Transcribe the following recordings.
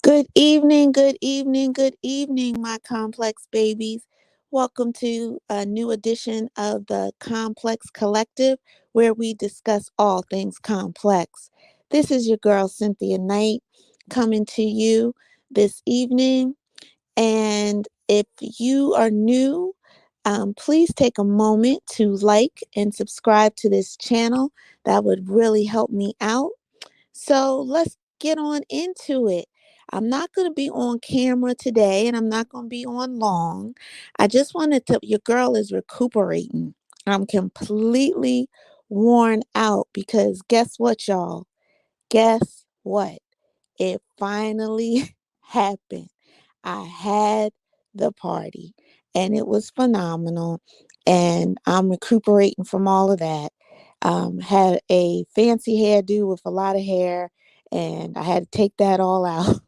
Good evening, good evening, good evening, my complex babies. Welcome to a new edition of the Complex Collective, where we discuss all things complex. This is your girl, Cynthia Knight, coming to you this evening. And if you are new, please take a moment to like and subscribe to this channel. That would really help me out. So let's get on into it. I'm not going to be on camera today and I'm not going to be on long. I just wanted to, your girl is recuperating. I'm completely worn out because guess what, y'all? Guess what? It finally happened. I had the party and it was phenomenal. And I'm recuperating from all of that. Had a fancy hairdo with a lot of hair, and I had to take that all out.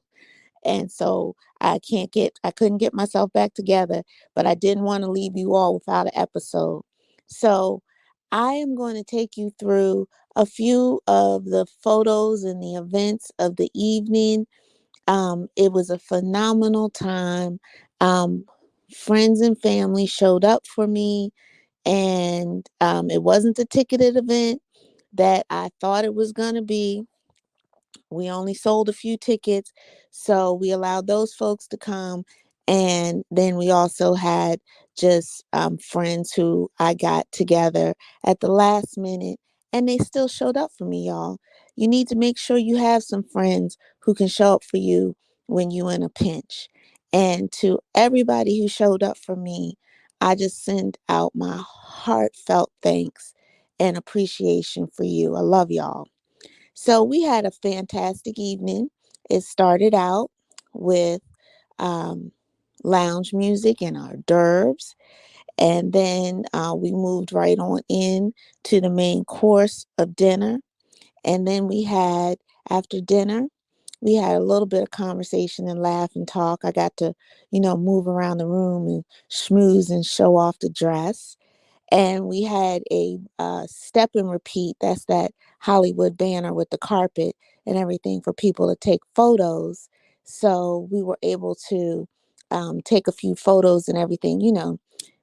And so I couldn't get myself back together, but I didn't want to leave you all without an episode. So I am going to take you through a few of the photos and the events of the evening. It was a phenomenal time. Friends and family showed up for me, and it wasn't the ticketed event that I thought it was going to be. We only sold a few tickets, so we allowed those folks to come. And then we also had just friends who I got together at the last minute, and they still showed up for me, y'all. You need to make sure you have some friends who can show up for you when you're in a pinch. And to everybody who showed up for me, I just send out my heartfelt thanks and appreciation for you. I love y'all. So we had a fantastic evening. It started out with um, lounge music and hors d'oeuvres. And then we moved right on in to the main course of dinner. And then after dinner, we had a little bit of conversation and laugh and talk. I got to, move around the room and schmooze and show off the dress. And we had a step and repeat. That's that Hollywood banner with the carpet and everything for people to take photos. So we were able to take a few photos and everything,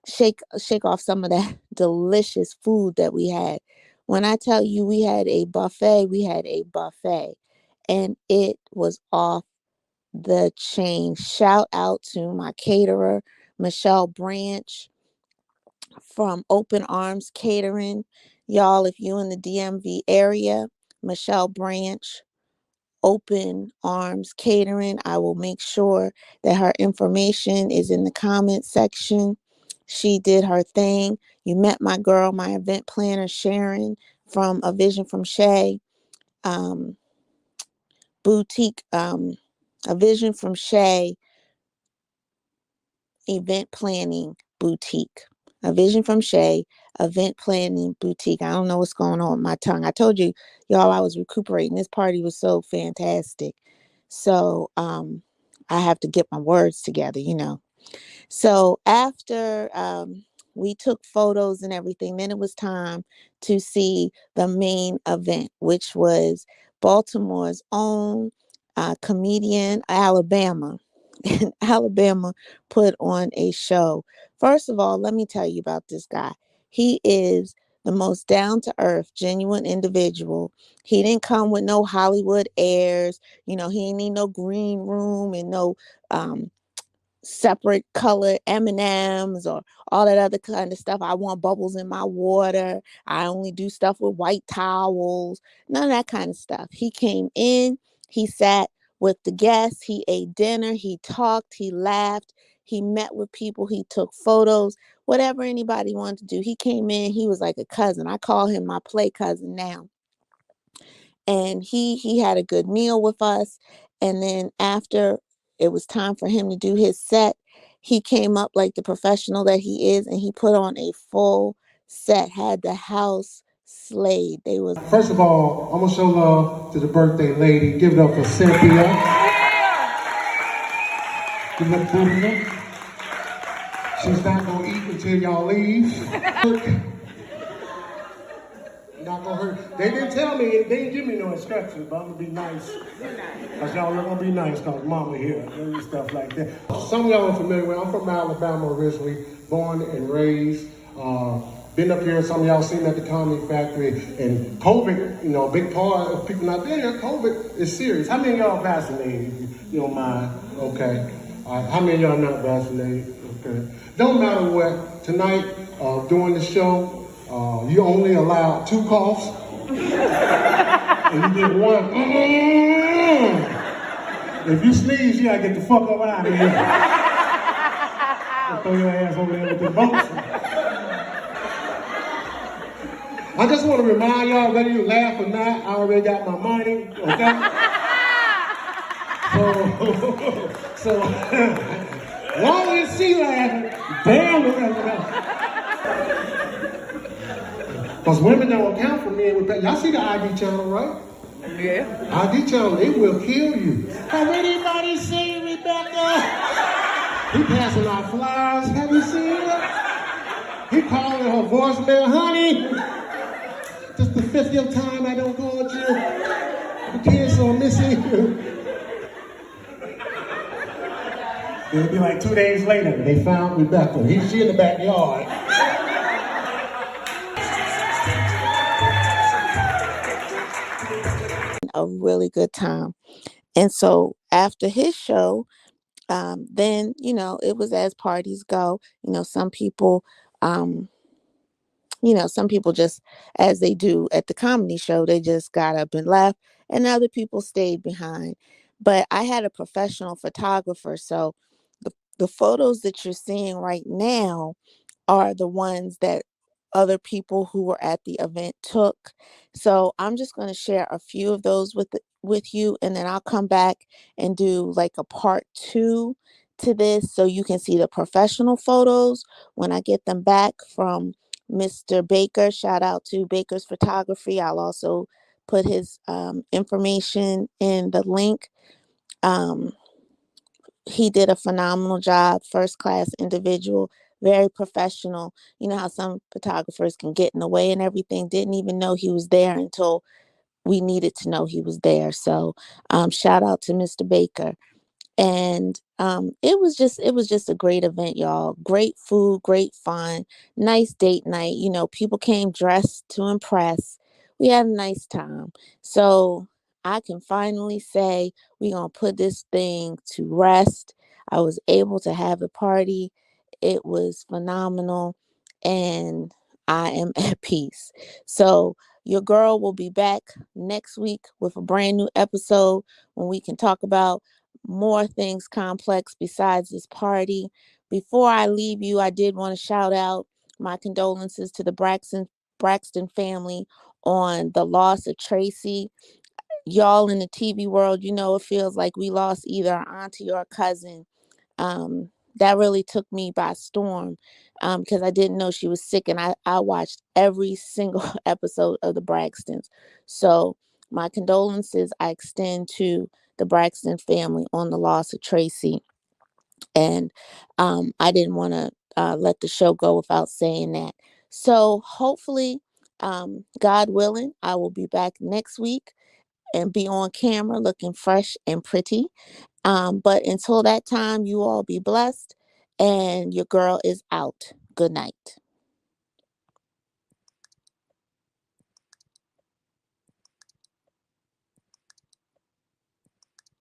shake off some of that delicious food that we had. When I tell you we had a buffet, and it was off the chain. Shout out to my caterer, Michelle Branch from Open Arms Catering. Y'all, if you in the DMV area, Michelle Branch, Open Arms Catering, I will make sure that her information is in the comment section. She did her thing. You met my girl, my event planner, Sharon, from A Vision from Shaye, boutique, A Vision from Shaye event planning boutique. A Vision from Shaye event planning boutique. I don't know what's going on with my tongue. I told you, y'all, I was recuperating. This party was so fantastic. So I have to get my words together, So after we took photos and everything, then it was time to see the main event, which was Baltimore's own comedian, Alabama. And Alabama put on a show. First of all, let me tell you about this guy. He is the most down-to-earth, genuine individual. He didn't come with no Hollywood airs. He ain't need no green room and no separate colored M&Ms or all that other kind of stuff. I want bubbles in my water. I only do stuff with white towels. None of that kind of stuff. He came in, he sat with the guests, he ate dinner, he talked, he laughed, he met with people, he took photos, whatever anybody wanted to do. He came in, he was like a cousin. I call him my play cousin now. And he had a good meal with us. And then after it was time for him to do his set, he came up like the professional that he is, and he put on a full set, had the house slayed. First of all, I'm gonna show love to the birthday lady. Give it up for Cynthia. You look beautiful. She's not gonna eat until y'all leave. Not gonna hurt. They didn't tell me, they didn't give me no instructions, but I'm gonna be nice. Cause y'all are gonna be nice cause mama here and stuff like that. Some of y'all are familiar with, I'm from Alabama originally, born and raised. Been up here, some of y'all seen at the Comedy Factory. And COVID, you know, a big part of people not being here, COVID is serious. How many of y'all vaccinated, if you don't mind? Okay. All right. How many of y'all not vaccinated? Okay. Don't matter what, tonight, during the show, you only allow 2 coughs, and you get 1. If you sneeze, you gotta get the fuck up out of here. Throw your ass over there with the boats. I just want to remind y'all, whether you laugh or not, I already got my money, okay? So, long as she laughing, damn the rest of us. Because women don't account for men with that. Y'all see the ID channel, right? Yeah. ID channel, they will kill you. Have anybody seen Rebecca? He passing out flyers. Have you seen her? He calling her voicemail, honey. Just the 50th time I don't call you. The kids are missing you. It'll be like 2 days later, they found Rebecca. She in the backyard. A really good time. And so after his show, then, it was as parties go. Some people, um, some people just, as they do at the comedy show, they just got up and left, and other people stayed behind. But I had a professional photographer, so the photos that you're seeing right now are the ones that other people who were at the event took. So I'm just going to share a few of those with you, and then I'll come back and do like a part 2 to this so you can see the professional photos when I get them back from Mr. Baker. Shout out to Baker's Photography. I'll also put his information in the link. He did a phenomenal job, first class individual, very professional. You know how some photographers can get in the way and everything. Didn't even know he was there until we needed to know he was there. So shout out to Mr. Baker. And it was just a great event, y'all. Great food, great fun, nice date night. People came dressed to impress. We had a nice time. So I can finally say we're gonna put this thing to rest. I was able to have the party. It was phenomenal, and I am at peace. So your girl will be back next week with a brand new episode when we can talk about more things complex besides this party. Before I leave you, I did want to shout out my condolences to the Braxton family on the loss of Tracy. Y'all in the TV world, it feels like we lost either our auntie or a cousin. That really took me by storm because I didn't know she was sick, and I watched every single episode of the Braxtons. So my condolences I extend to the Braxton family on the loss of Tracy. And I didn't want to let the show go without saying that. So hopefully, God willing, I will be back next week and be on camera looking fresh and pretty. But until that time, you all be blessed, and your girl is out. Good night.